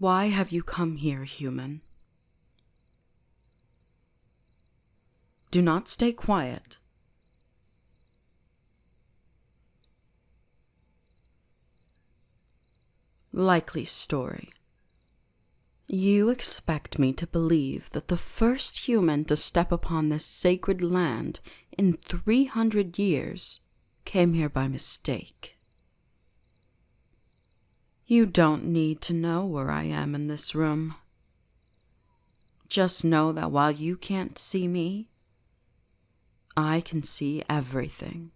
Why have you come here, human? Do not stay quiet. Likely story. You expect me to believe that the first human to step upon this sacred land in 300 years came here by mistake. You don't need to know where I am in this room. Just know that while you can't see me, I can see everything.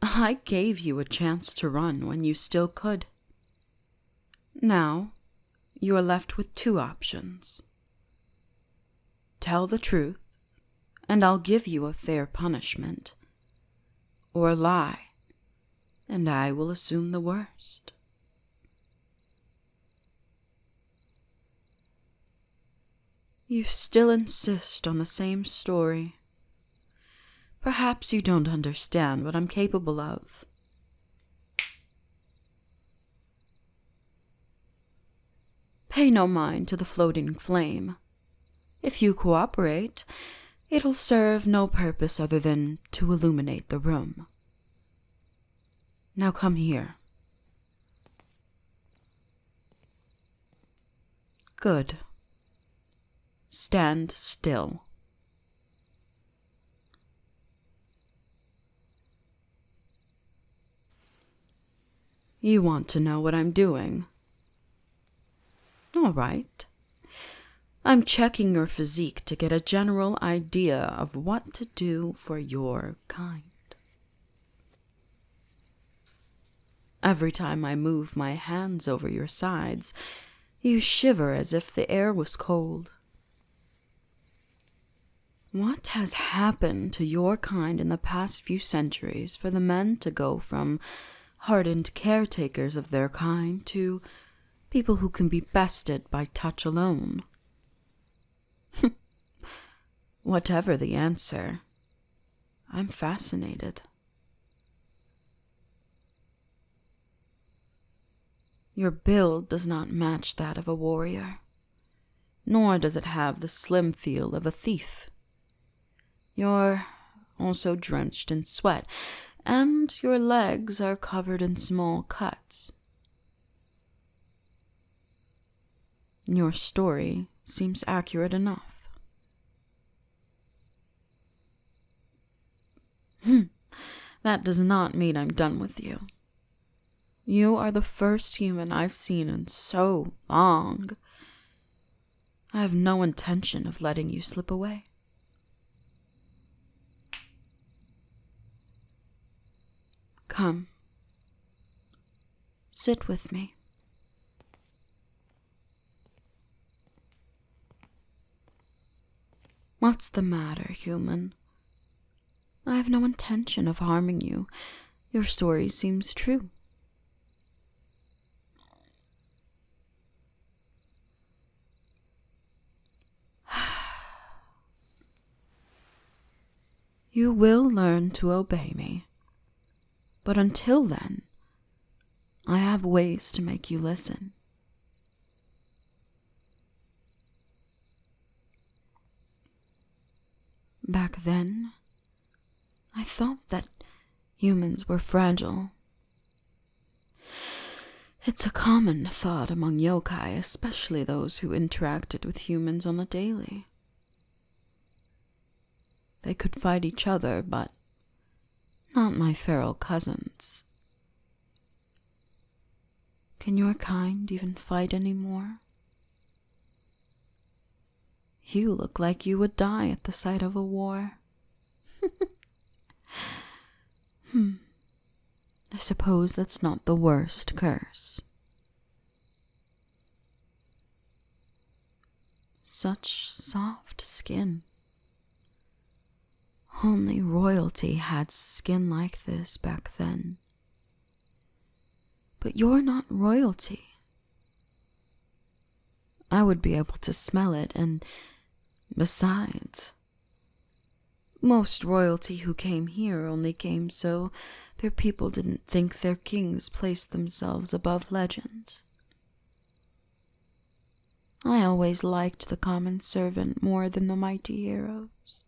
I gave you a chance to run when you still could. Now, you are left with two options. Tell the truth, and I'll give you a fair punishment. Or lie, and I will assume the worst. You still insist on the same story. Perhaps you don't understand what I'm capable of. Pay no mind to the floating flame. If you cooperate, it'll serve no purpose other than to illuminate the room. Now come here. Good. Stand still. You want to know what I'm doing? All right. I'm checking your physique to get a general idea of what to do for your kind. Every time I move my hands over your sides, you shiver as if the air was cold. What has happened to your kind in the past few centuries for the men to go from hardened caretakers of their kind to people who can be bested by touch alone? Whatever the answer, I'm fascinated. Your build does not match that of a warrior, nor does it have the slim feel of a thief. You're also drenched in sweat, and your legs are covered in small cuts. Your story seems accurate enough. That does not mean I'm done with you. You are the first human I've seen in so long. I have no intention of letting you slip away. Come. Sit with me. What's the matter, human? I have no intention of harming you. Your story seems true. You will learn to obey me. But until then, I have ways to make you listen. Back then, I thought that humans were fragile. It's a common thought among yokai, especially those who interacted with humans on the daily. They could fight each other, but not my feral cousins. Can your kind even fight anymore? You look like you would die at the sight of a war. I suppose that's not the worst curse. Such soft skin. Only royalty had skin like this back then. But you're not royalty. I would be able to smell it, and besides, most royalty who came here only came so Their people didn't think their kings placed themselves above legends. I always liked the common servant more than the mighty heroes.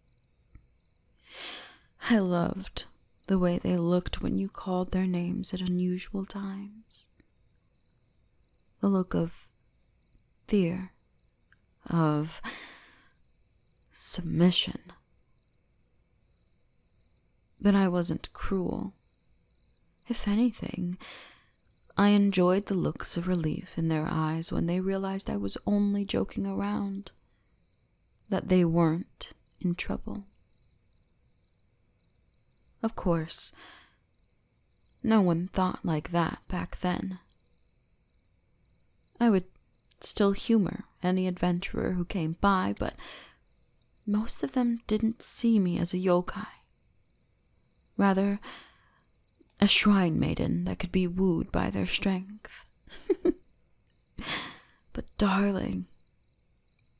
I loved the way they looked when you called their names at unusual times. The look of fear, of submission. But I wasn't cruel. If anything, I enjoyed the looks of relief in their eyes when they realized I was only joking around, that they weren't in trouble. Of course, no one thought like that back then. I would still humor any adventurer who came by, but most of them didn't see me as a yokai. Rather, a shrine maiden that could be wooed by their strength. But darling,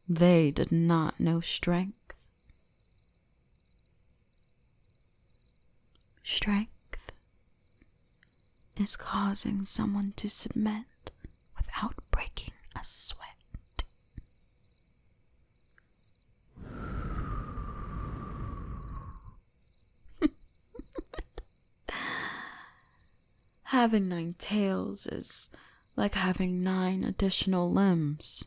they did not know strength. Strength is causing someone to submit without breaking a sweat. Having 9 tails is like having 9 additional limbs.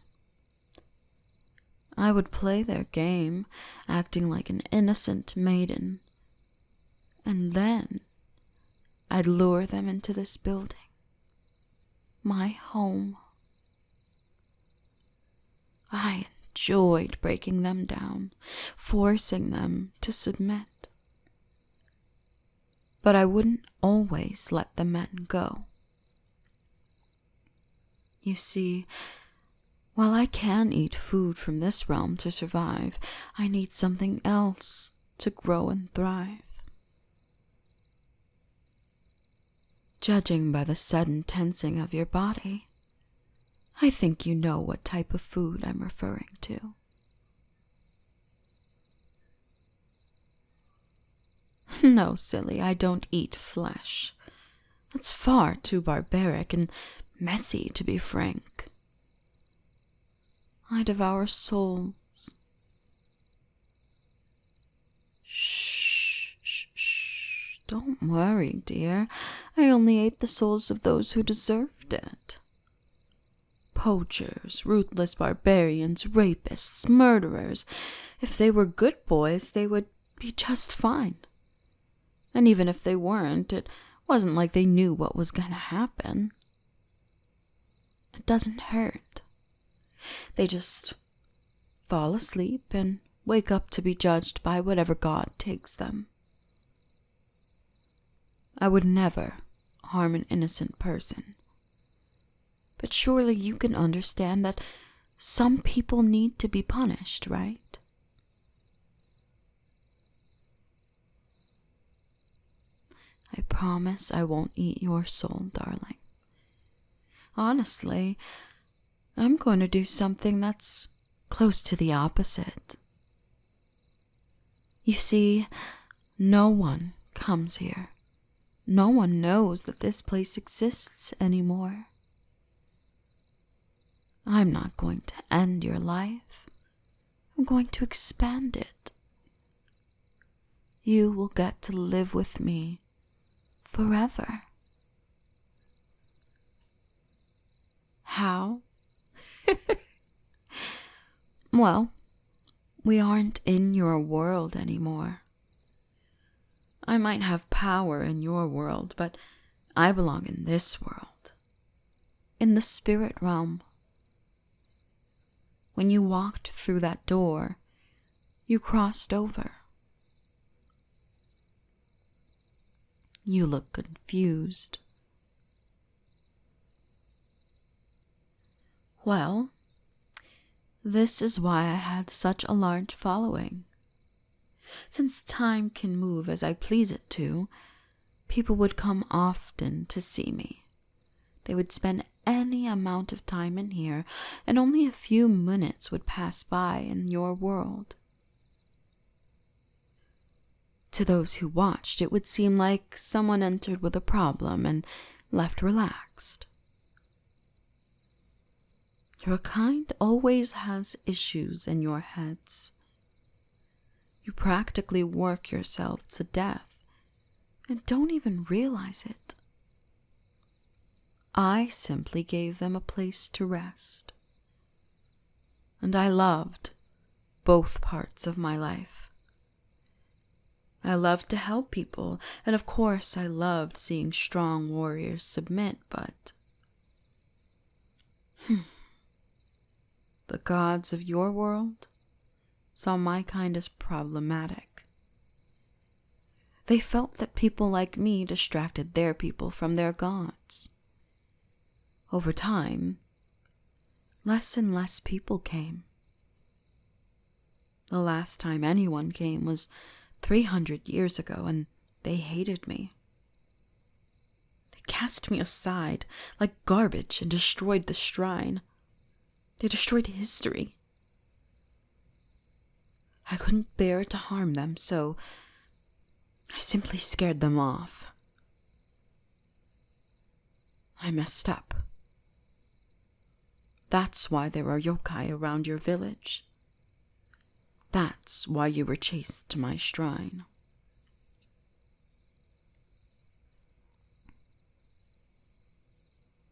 I would play their game, acting like an innocent maiden, and then I'd lure them into this building, my home. I enjoyed breaking them down, forcing them to submit. But I wouldn't always let the men go. You see, while I can eat food from this realm to survive, I need something else to grow and thrive. Judging by the sudden tensing of your body, I think you know what type of food I'm referring to. No, silly, I don't eat flesh. That's far too barbaric and messy, to be frank. I devour souls. Shh, shh, shh. Don't worry, dear. I only ate the souls of those who deserved it. Poachers, ruthless barbarians, rapists, murderers. If they were good boys, they would be just fine. And even if they weren't, it wasn't like they knew what was going to happen. It doesn't hurt. They just fall asleep and wake up to be judged by whatever God takes them. I would never harm an innocent person. But surely you can understand that some people need to be punished, right? I promise I won't eat your soul, darling. Honestly, I'm going to do something that's close to the opposite. You see, no one comes here. No one knows that this place exists anymore. I'm not going to end your life. I'm going to expand it. You will get to live with me forever. How? Well, we aren't in your world anymore. I might have power in your world, but I belong in this world, in the spirit realm. When you walked through that door, you crossed over. You look confused. Well, this is why I had such a large following. Since time can move as I please it to, people would come often to see me. They would spend any amount of time in here, and only a few minutes would pass by in your world. To those who watched, it would seem like someone entered with a problem and left relaxed. Your kind always has issues in your heads. You practically work yourself to death and don't even realize it. I simply gave them a place to rest. And I loved both parts of my life. I loved to help people, and of course I loved seeing strong warriors submit, but the gods of your world saw my kind as problematic. They felt that people like me distracted their people from their gods. Over time, less and less people came. The last time anyone came was 300 years ago, and they hated me. They cast me aside like garbage and destroyed the shrine. They destroyed history. I couldn't bear to harm them, so I simply scared them off. I messed up. That's why there are yokai around your village. That's why you were chased to my shrine.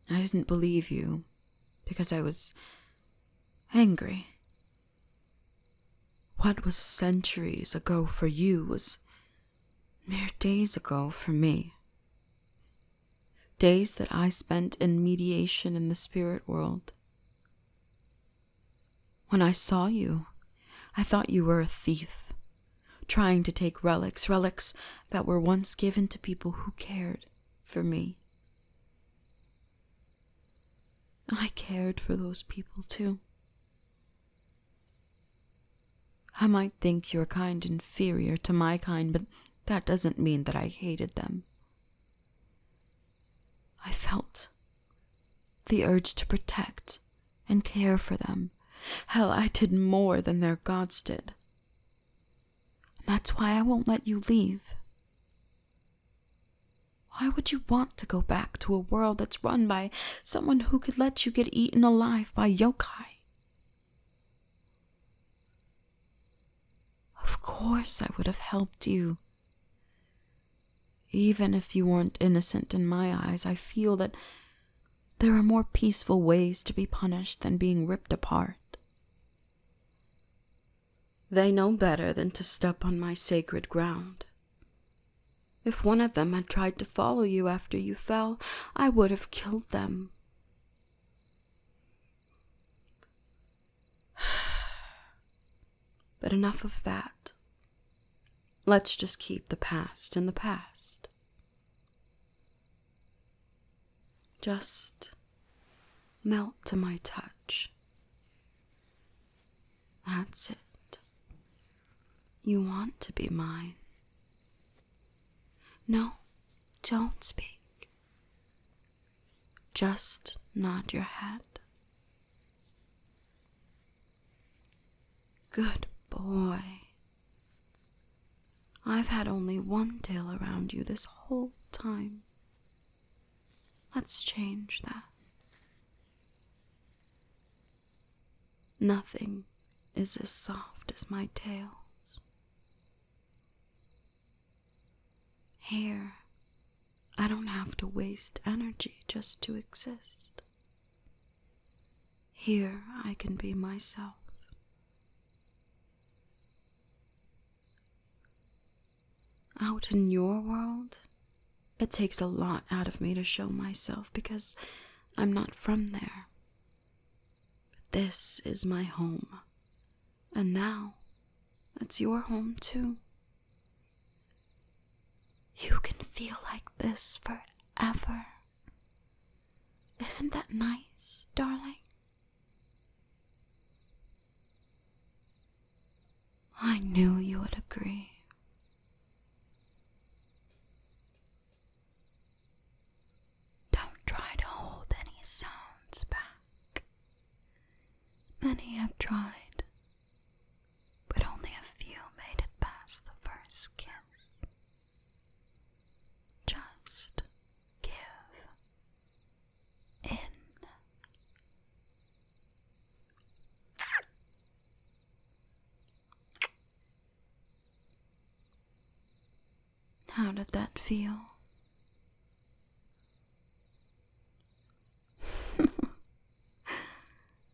I didn't believe you because I was angry. What was centuries ago for you was mere days ago for me. Days that I spent in mediation in the spirit world. When I saw you, I thought you were a thief, trying to take relics that were once given to people who cared for me. I cared for those people too. I might think your kind inferior to my kind, but that doesn't mean that I hated them. I felt the urge to protect and care for them. Hell, I did more than their gods did. That's why I won't let you leave. Why would you want to go back to a world that's run by someone who could let you get eaten alive by yokai? Of course I would have helped you. Even if you weren't innocent in my eyes, I feel that there are more peaceful ways to be punished than being ripped apart. They know better than to step on my sacred ground. If one of them had tried to follow you after you fell, I would have killed them. But enough of that. Let's just keep the past in the past. Just melt to my touch. That's it. You want to be mine. No, don't speak. Just nod your head. Good boy. I've had only one tail around you this whole time. Let's change that. Nothing is as soft as my tails. Here, I don't have to waste energy just to exist. Here, I can be myself. Out in your world, it takes a lot out of me to show myself because I'm not from there. But this is my home, and now it's your home too. You can feel like this forever. Isn't that nice, darling? I knew you would agree. Don't try to hold any sounds back. Many have tried, but only a few made it past the first kiss. How did that feel?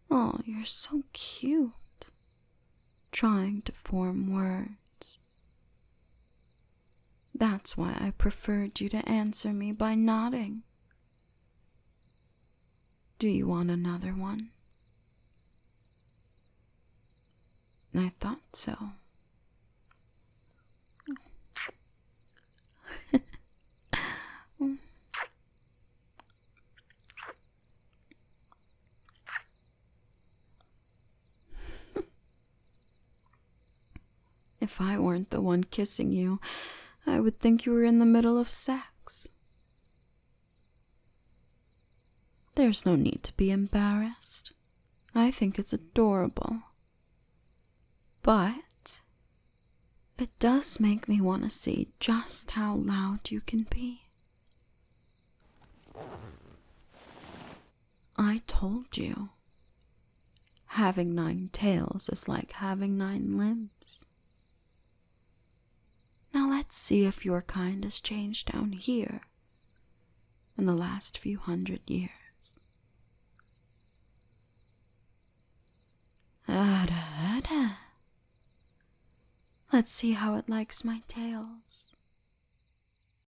Oh, you're so cute. Trying to form words. That's why I preferred you to answer me by nodding. Do you want another one? I thought so. If I weren't the one kissing you, I would think you were in the middle of sex. There's no need to be embarrassed. I think it's adorable. But it does make me want to see just how loud you can be. I told you. Having 9 tails is like having 9 limbs. Now let's see if your kind has changed down here in the last few 100 years. Let's see how it likes my tails.